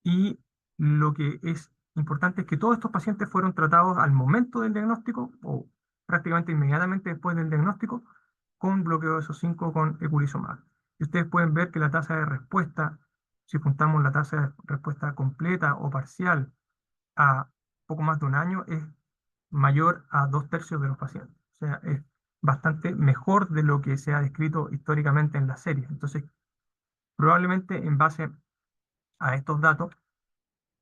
Y lo que es importante es que todos estos pacientes fueron tratados al momento del diagnóstico o prácticamente inmediatamente después del diagnóstico con bloqueo de esos 5 con eculizumab. Y ustedes pueden ver que la tasa de respuesta, si juntamos la tasa de respuesta completa o parcial a poco más de un año, es mayor a 2/3 de los pacientes. O sea, es bastante mejor de lo que se ha descrito históricamente en la serie. Entonces, probablemente en base a estos datos,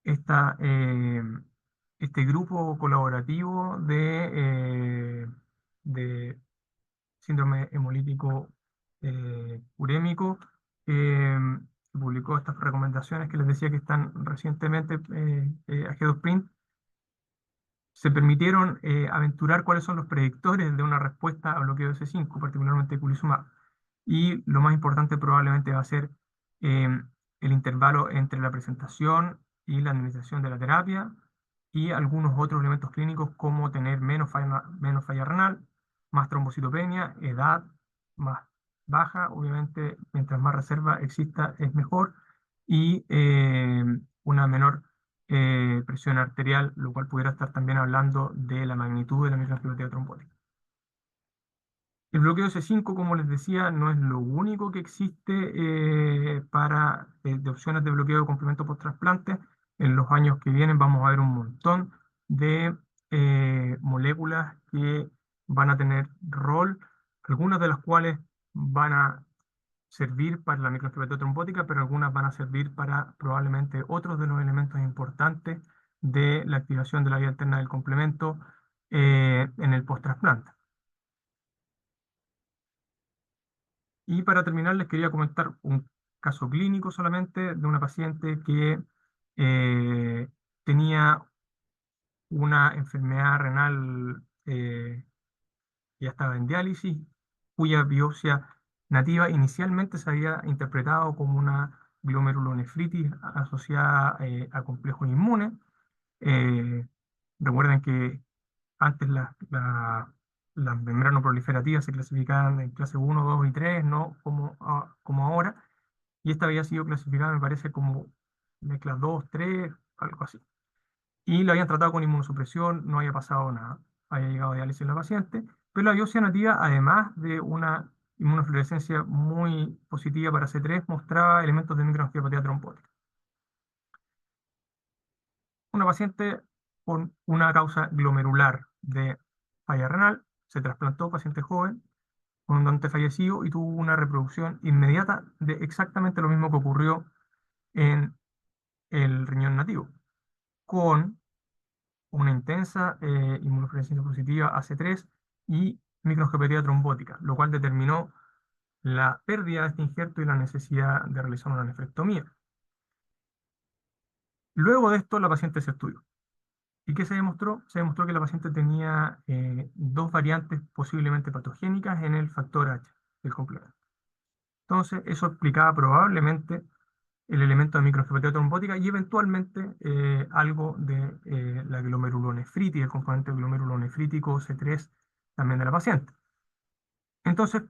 esta, este grupo colaborativo de síndrome hemolítico urémico, eh, publicó estas recomendaciones que les decía que están recientemente a Print, se permitieron aventurar cuáles son los predictores de una respuesta a bloqueo de C5, particularmente eculizumab. Y lo más importante probablemente va a ser eh, el intervalo entre la presentación y la administración de la terapia y algunos otros elementos clínicos como tener menos falla renal, más trombocitopenia, edad más baja, obviamente mientras más reserva exista es mejor, y una menor presión arterial, lo cual pudiera estar también hablando de la magnitud de la microangiopatía trombótica. El bloqueo C5, como les decía, no es lo único que existe de opciones de bloqueo de complemento post-trasplante. En los años que vienen vamos a ver un montón de moléculas que van a tener rol, algunas de las cuales van a servir para la microangiopatía trombótica, pero algunas van a servir para probablemente otros de los elementos importantes de la activación de la vía alterna del complemento en el post-trasplante. Y para terminar, les quería comentar un caso clínico solamente de una paciente que eh, tenía una enfermedad renal ya estaba en diálisis, cuya biopsia nativa inicialmente se había interpretado como una glomerulonefritis asociada a complejos inmunes. Eh, Recuerden que antes las membranas proliferativas se clasificaban en clase 1, 2 y 3, no como ahora, y esta había sido clasificada, me parece, como mezcla 2 3 algo así. Y lo habían tratado con inmunosupresión, no había pasado nada. Había llegado a diálisis la paciente, pero la biopsia nativa, además de una inmunofluorescencia muy positiva para C3, mostraba elementos de microangiopatía trombótica. Una paciente con una causa glomerular de falla renal, se trasplantó, paciente joven, con un donante fallecido y tuvo una reproducción inmediata de exactamente lo mismo que ocurrió en el riñón nativo, con una intensa inmunofluorescencia positiva AC3 y microangiopatía trombótica, lo cual determinó la pérdida de este injerto y la necesidad de realizar una nefrectomía. Luego de esto, la paciente se estudió. ¿Y qué se demostró? Se demostró que la paciente tenía dos variantes posiblemente patogénicas en el factor H del complemento. Entonces, eso explicaba probablemente el elemento de microangiopatía trombótica y eventualmente algo de la glomerulonefritis, el componente glomerulonefrítico C3 también de la paciente. Entonces,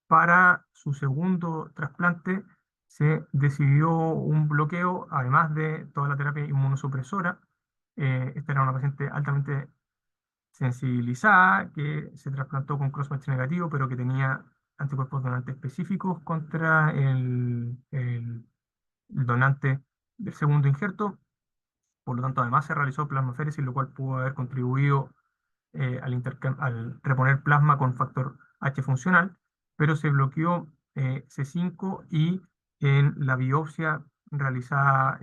para su segundo trasplante se decidió un bloqueo, además de toda la terapia inmunosupresora. Esta era una paciente altamente sensibilizada que se trasplantó con crossmatch negativo, pero que tenía anticuerpos donantes específicos contra el donante del segundo injerto. Por lo tanto, además se realizó plasmaféresis, lo cual pudo haber contribuido al reponer plasma con factor H funcional, pero se bloqueó C5 y en la biopsia realizada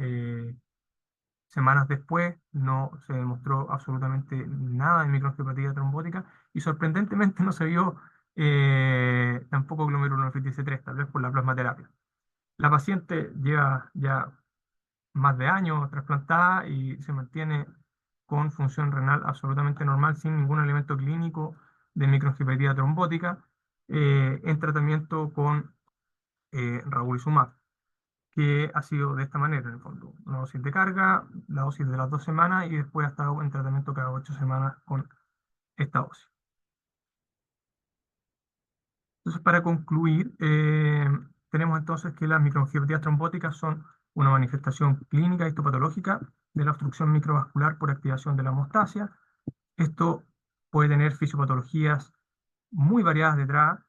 semanas después no se demostró absolutamente nada de microangiopatía trombótica y sorprendentemente no se vio tampoco glomerulonefritis C3, tal vez por la plasmaterapia. La paciente lleva ya más de años trasplantada y se mantiene con función renal absolutamente normal, sin ningún elemento clínico de microangiopatía trombótica, en tratamiento con Ravulizumab, que ha sido de esta manera, en el fondo. Una dosis de carga, la dosis de las 2 semanas y después ha estado en tratamiento cada 8 semanas con esta dosis. Entonces, para concluir, tenemos entonces que las microangiopatías trombóticas son una manifestación clínica histopatológica de la obstrucción microvascular por activación de la hemostasia. Esto puede tener fisiopatologías muy variadas detrás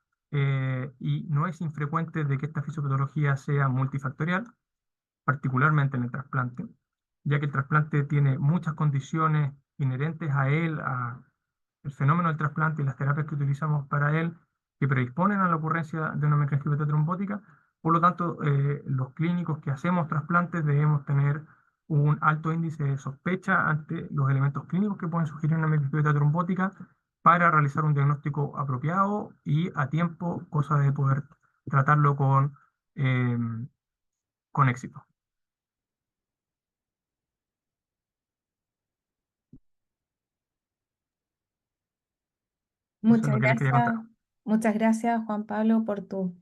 y no es infrecuente de que esta fisiopatología sea multifactorial, particularmente en el trasplante, ya que el trasplante tiene muchas condiciones inherentes a él, el fenómeno del trasplante y las terapias que utilizamos para él, que predisponen a la ocurrencia de una microangiopatía trombótica. Por lo tanto, los clínicos que hacemos trasplantes debemos tener un alto índice de sospecha ante los elementos clínicos que pueden sugerir una microangiopatía trombótica para realizar un diagnóstico apropiado y a tiempo, cosa de poder tratarlo eh, con éxito. Eso es Muchas lo que les quería gracias, contar. muchas gracias Juan Pablo por tu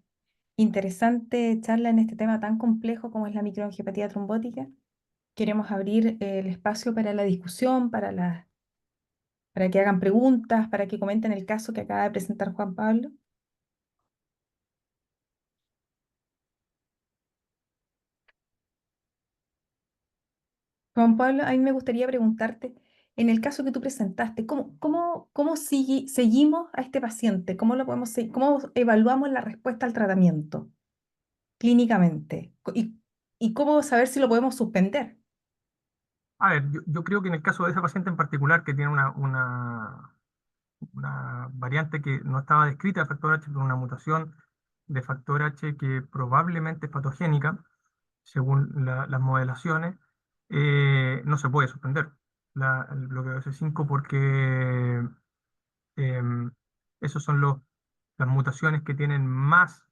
interesante charla en este tema tan complejo como es la microangiopatía trombótica. Queremos abrir el espacio para la discusión, para que hagan preguntas, para que comenten el caso que acaba de presentar Juan Pablo. Juan Pablo, a mí me gustaría preguntarte, en el caso que tú presentaste, ¿cómo seguimos a este paciente? ¿Cómo lo cómo evaluamos la respuesta al tratamiento clínicamente? Y cómo saber si lo podemos suspender? A ver, yo creo que en el caso de esa paciente en particular, que tiene una variante que no estaba descrita de factor H, pero una mutación de factor H que probablemente es patogénica, según las modelaciones, no se puede suspender el bloqueo de C5 porque em, esos son las mutaciones que tienen más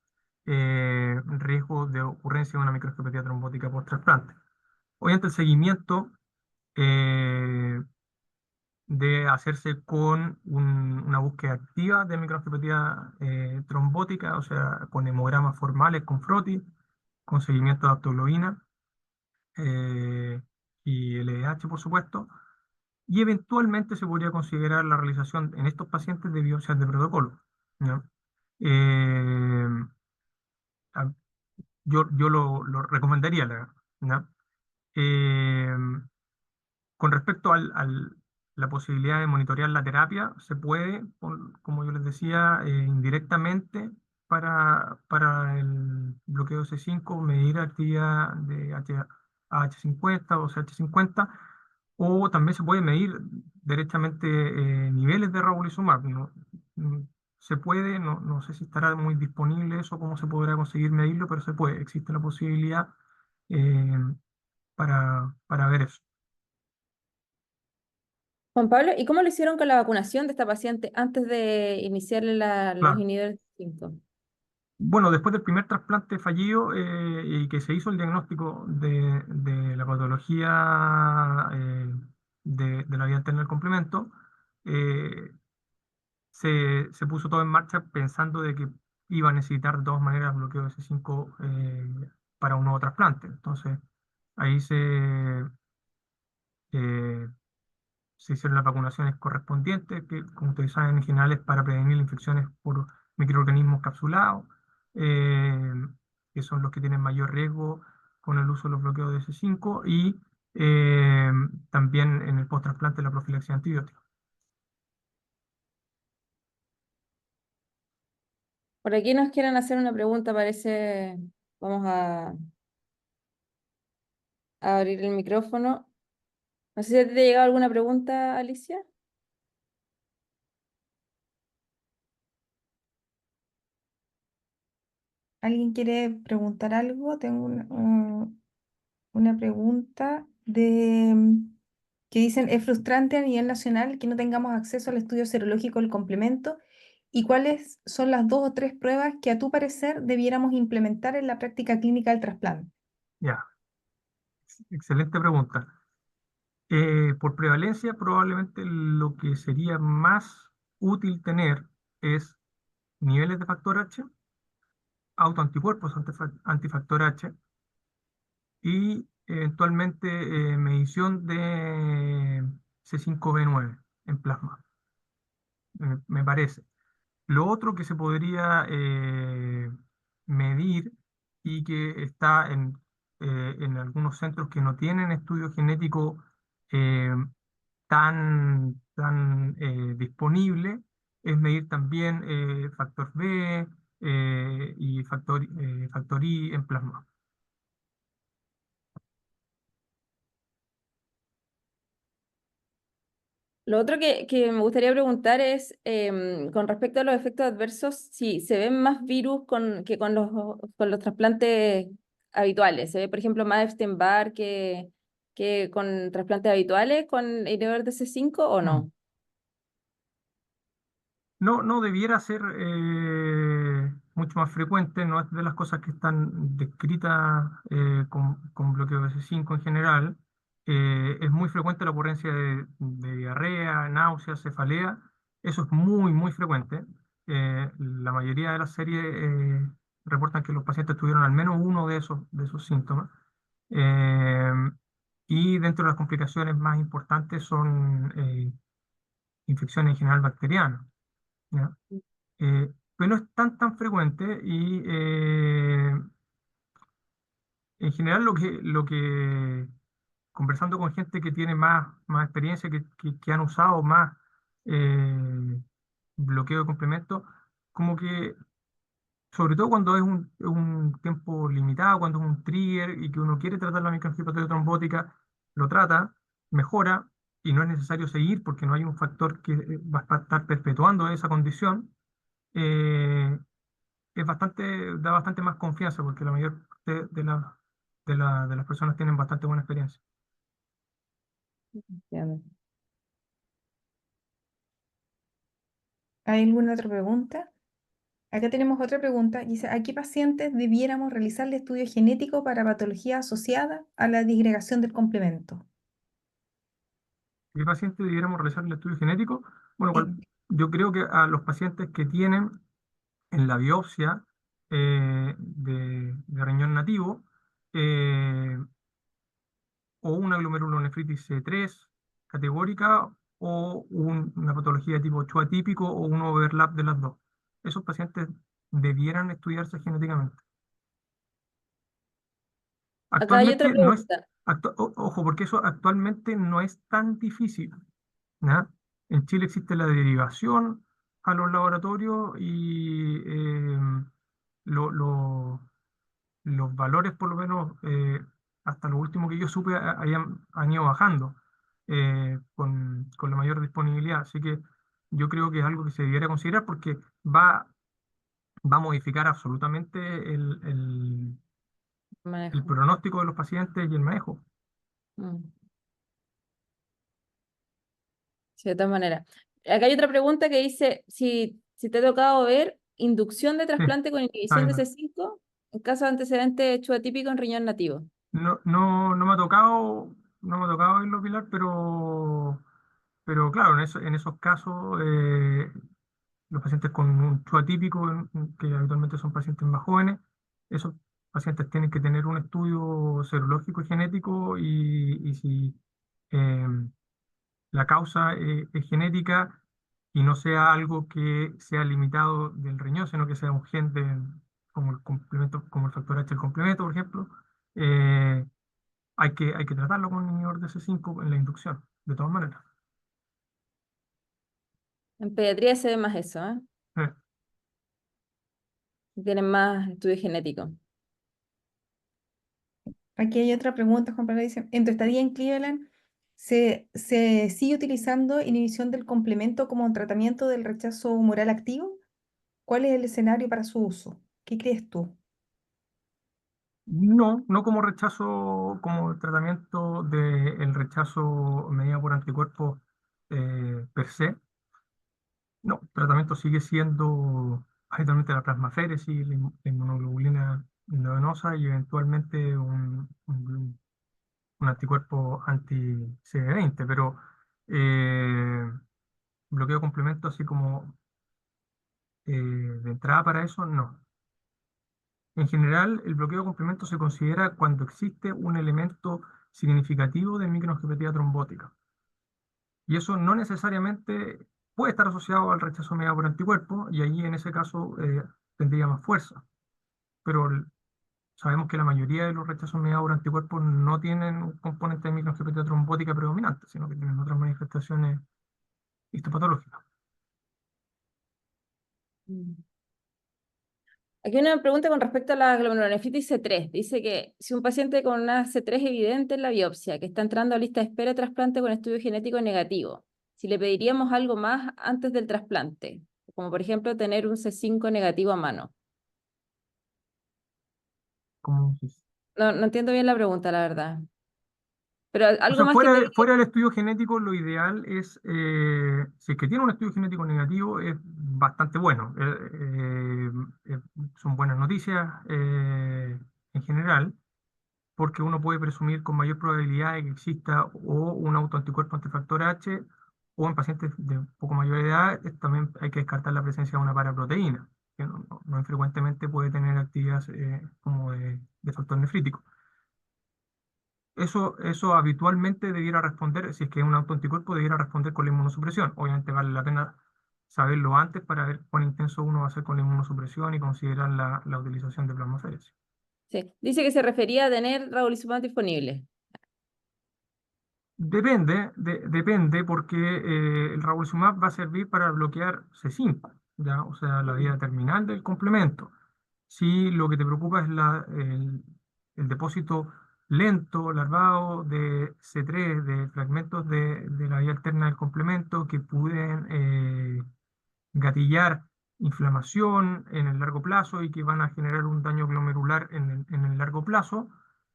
riesgo de ocurrencia de una microangiopatía trombótica post-trasplante. Obviamente el seguimiento eh, de hacerse con una búsqueda activa de microangiopatía trombótica, o sea, con hemogramas formales, con FROTI, con seguimiento de aptoglobina eh, y LDH, por supuesto, y eventualmente se podría considerar la realización en estos pacientes de biopsias de protocolo, ¿no? Eh, a- yo lo recomendaría, la verdad, ¿no? Eh, con respecto la posibilidad de monitorear la terapia, se puede, como yo les decía, indirectamente para el bloqueo C5 medir actividad de H50 o CH50, o también se puede medir directamente niveles de Ravulizumab. ¿No? Mm, Se puede, no sé si estará muy disponible eso, cómo se podrá conseguir medirlo, pero se puede, existe la posibilidad eh, para ver eso. Juan Pablo, ¿y cómo lo hicieron con la vacunación de esta paciente antes de iniciarle los Claro. inhibidores de 5? Bueno, después del primer trasplante fallido y que se hizo el diagnóstico de la patología de la vía interna del complemento, eh, se puso todo en marcha pensando de que iba a necesitar de todas maneras bloqueo de C5 para un nuevo trasplante. Entonces, ahí eh, se hicieron las vacunaciones correspondientes, que como ustedes saben en general es para prevenir infecciones por microorganismos capsulados, eh, que son los que tienen mayor riesgo con el uso de los bloqueos de C5 y también en el post-trasplante la profilaxia antibiótica. Por aquí nos quieren hacer una pregunta, parece. Vamos a abrir el micrófono. No sé si te ha llegado alguna pregunta, Alicia. ¿Alguien quiere preguntar algo? Tengo una pregunta de que dicen, ¿es frustrante a nivel nacional que no tengamos acceso al estudio serológico del complemento? ¿Y cuáles son las dos o tres pruebas que a tu parecer debiéramos implementar en la práctica clínica del trasplante? Ya, excelente pregunta. Por prevalencia, probablemente lo que sería más útil tener es niveles de factor H, autoanticuerpos antifactor H, y eventualmente medición de C5b9 en plasma, me parece. Lo otro que se podría medir y que está en algunos centros que no tienen estudio genético eh, tan disponible es medir también factor B y factor I en plasma. Lo otro que me gustaría preguntar es, con respecto a los efectos adversos, si se ven más virus que con los trasplantes habituales. ¿Se ve, por ejemplo, más Epstein-Barr que con trasplantes habituales con inhibidor de C5 o Mm. no? No debiera ser mucho más frecuente, no es de las cosas que están descritas con bloqueo de C5 en general. Es muy frecuente la ocurrencia de diarrea, náuseas, cefalea. Eso es muy frecuente. La mayoría de las series reportan que los pacientes tuvieron al menos uno de esos síntomas. Eh, y dentro de las complicaciones más importantes son infecciones en general bacterianas. ¿Ya? Pero no es tan frecuente y en general conversando con gente que tiene más experiencia, que han usado más eh, bloqueo de complemento, como que sobre todo cuando es un tiempo limitado, cuando es un trigger y que uno quiere tratar la microangiopatía trombótica, lo trata, mejora y no es necesario seguir porque no hay un factor que va a estar perpetuando esa condición. eh, da bastante más confianza porque la mayor parte de las personas tienen bastante buena experiencia. Entiendo. ¿Hay alguna otra pregunta? Acá tenemos otra pregunta. Dice, ¿a qué pacientes debiéramos realizar el estudio genético para patología asociada a la disgregación del complemento? ¿Qué paciente debiéramos realizar el estudio genético? Bueno, Sí. yo creo que a los pacientes que tienen en la biopsia de riñón nativo eh, o una glomerulonefritis C3 categórica o una patología de tipo 8 atípico o un overlap de las dos. Esos pacientes debieran estudiarse genéticamente. Acá hay otra Actualmente no es, pregunta. ojo, porque eso actualmente no es tan difícil, ¿ya? En Chile existe la derivación a los laboratorios y lo- los valores, por lo menos, hasta lo último que yo supe, han ido bajando con la mayor disponibilidad. Así que yo creo que es algo que se debiera considerar porque va a modificar absolutamente el Manejo. pronóstico de los pacientes y el manejo. Mm, sí, de todas maneras. Acá hay otra pregunta que dice, si te ha tocado ver inducción de Sí, trasplante con está inhibición de viendo. C5 en caso de antecedente hecho atípico en riñón nativo. No me ha tocado, no me ha tocado verlo, Pilar, pero claro, en esos casos, los pacientes con un chu atípico, que habitualmente son pacientes más jóvenes, esos pacientes tienen que tener un estudio serológico y genético y si eh, la causa es genética y no sea algo que sea limitado del riñón, sino que sea un gen como el complemento, como el factor H del complemento, por ejemplo, eh, hay que tratarlo con un inhibidor de C5 en la inducción, de todas maneras. En pediatría se ve más eso, ¿eh? Eh, Tienen más estudios genéticos. Aquí hay otra pregunta, Juan Pablo dice, ¿en tu estadía en Cleveland se sigue utilizando inhibición del complemento como un tratamiento del rechazo humoral activo? ¿Cuál es el escenario para su uso? ¿Qué crees tú? no como rechazo, como tratamiento del rechazo mediado por anticuerpos per se. No, el tratamiento sigue siendo habitualmente la plasmaféresis, la inmunoglobulina endovenosa y eventualmente un anticuerpo anti-CD20, pero bloqueo complemento así como de entrada para eso, no. En general, el bloqueo complemento se considera cuando existe un elemento significativo de microangiopatía trombótica. Y eso no necesariamente puede estar asociado al rechazo mediado por anticuerpos, y allí en ese caso tendría más fuerza. Pero sabemos que la mayoría de los rechazos mediados por anticuerpos no tienen un componente de microangiopatía trombótica predominante, sino que tienen otras manifestaciones histopatológicas. Mm. Aquí hay una pregunta con respecto a la glomerulonefritis C3. Dice que si un paciente con una C3 evidente en la biopsia, que está entrando a lista de espera de trasplante con estudio genético negativo, si le pediríamos algo más antes del trasplante, como por ejemplo tener un C5 negativo a mano. Como, No entiendo bien la pregunta, la verdad. Pero o algo sea, más que te fuera del estudio genético, lo ideal es, si es que tiene un estudio genético negativo, es bastante bueno. Son buenas noticias en general, porque uno puede presumir con mayor probabilidad de que exista o un autoanticuerpo antifactor H, o en pacientes de un poco mayor edad, también hay que descartar la presencia de una paraproteína, que no infrecuentemente puede tener actividad como de factor nefrítico. Eso habitualmente debiera responder, si es que es un autoanticuerpo, debiera responder con la inmunosupresión. Obviamente vale la pena saberlo antes para ver cuán intenso uno va a ser con la inmunosupresión y considerar la utilización de plasmaféresis. Sí. Dice que se refería a tener ravulizumab disponible. Depende porque el Ravulizumab va a servir para bloquear C5, ¿ya? O sea, la Mm. vía terminal del complemento. Si lo que te preocupa es el depósito lento, larvado de C3, de fragmentos de la vía alterna del complemento que pueden gatillar inflamación en el largo plazo y que van a generar un daño glomerular en el largo plazo,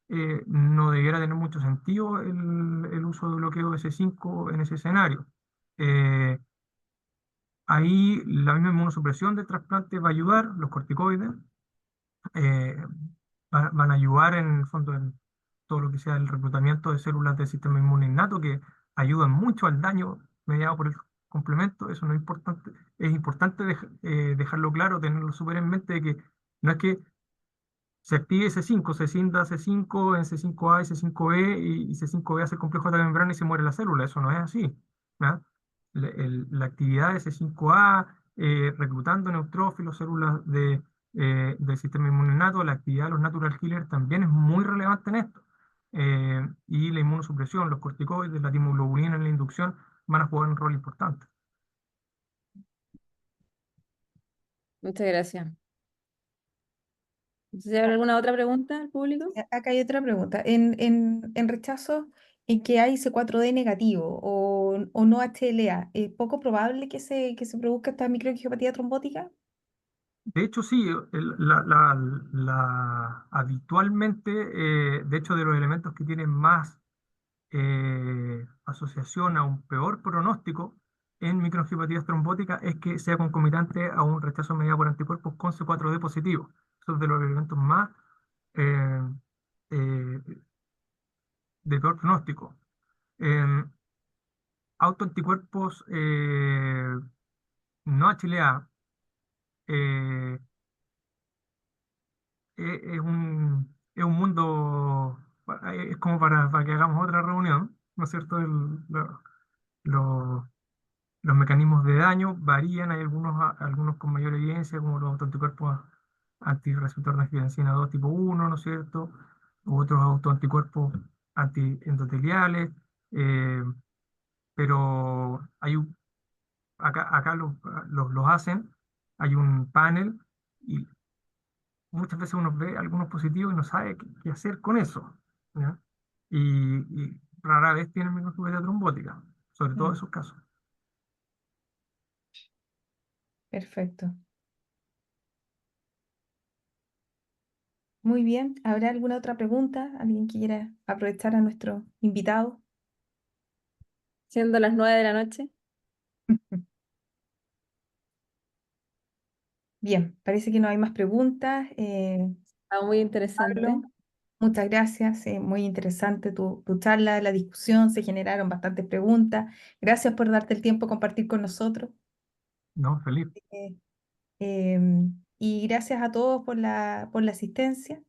no debiera tener mucho sentido el uso de bloqueo de C5 en ese escenario. Eh, Ahí la misma inmunosupresión del trasplante va a ayudar, los corticoides eh, van a ayudar en el fondo en todo lo que sea el reclutamiento de células del sistema inmune innato que ayudan mucho al daño mediado por el complemento. Eso no es importante dejarlo claro, tenerlo súper en mente de que no es que se active C5, se cinda C5 en C5A y C5B y C5B hace el complejo de la membrana y se muere la célula. Eso no es así. ¿Ya? La actividad de C5A reclutando neutrófilos, células del sistema inmune innato, la actividad de los natural killers también es muy relevante en esto. Y la inmunosupresión, los corticoides, la timoglobulina en la inducción van a jugar un rol importante. Muchas gracias. ¿Se ¿Hay alguna otra pregunta al público? Acá hay otra pregunta. En rechazos en que hay C4D negativo o no HLA, ¿es poco probable que se produzca esta microangiopatía trombótica? De hecho, sí, habitualmente, de hecho, de los elementos que tienen más asociación a un peor pronóstico en microangiopatías trombóticas es que sea concomitante a un rechazo mediado por anticuerpos con C4D positivo. Eso es de los elementos más eh, eh, de peor pronóstico. Em, Autoanticuerpos no HLA eh, es un mundo, es como para que hagamos otra reunión, ¿no es cierto? Lo- los mecanismos de daño varían, hay algunos con mayor evidencia, como los autoanticuerpos antirreceptor de angiotensina 2 tipo 1, ¿no es cierto? U otros autoanticuerpos antiendoteliales, eh, pero acá los hacen, hay un panel y muchas veces uno ve algunos positivos y no sabe qué hacer con eso, ¿ya? Y rara vez tienen microtubería trombótica, sobre todo Mm, esos casos. perfecto. Muy bien. ¿Habrá alguna otra pregunta? ¿Alguien que quiera aprovechar a nuestro invitado? Siendo las 9 de la noche. Bien, parece que no hay más preguntas. Está muy interesante. Pablo, muchas gracias. Muy interesante tu charla, la discusión. Se generaron bastantes preguntas. Gracias por darte el tiempo de compartir con nosotros. No, feliz. Eh, y gracias a todos por la asistencia.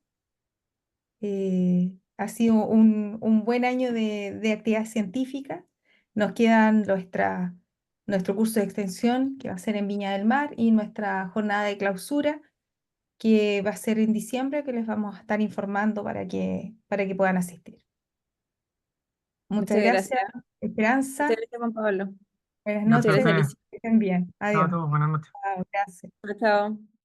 Ha sido un buen año de actividad científica. Nos quedan nuestro curso de extensión, que va a ser en Viña del Mar, y nuestra jornada de clausura, que va a ser en diciembre, que les vamos a estar informando para que puedan asistir. Muchas Muchas gracias, gracias. Muchas Esperanza. gracias, Juan Pablo. Buenas Gracias a Muchas noches. gracias, ustedes. Alicia. Que estén bien. Chao a Adiós. todos, buenas noches. Chao, gracias. Chao, chao.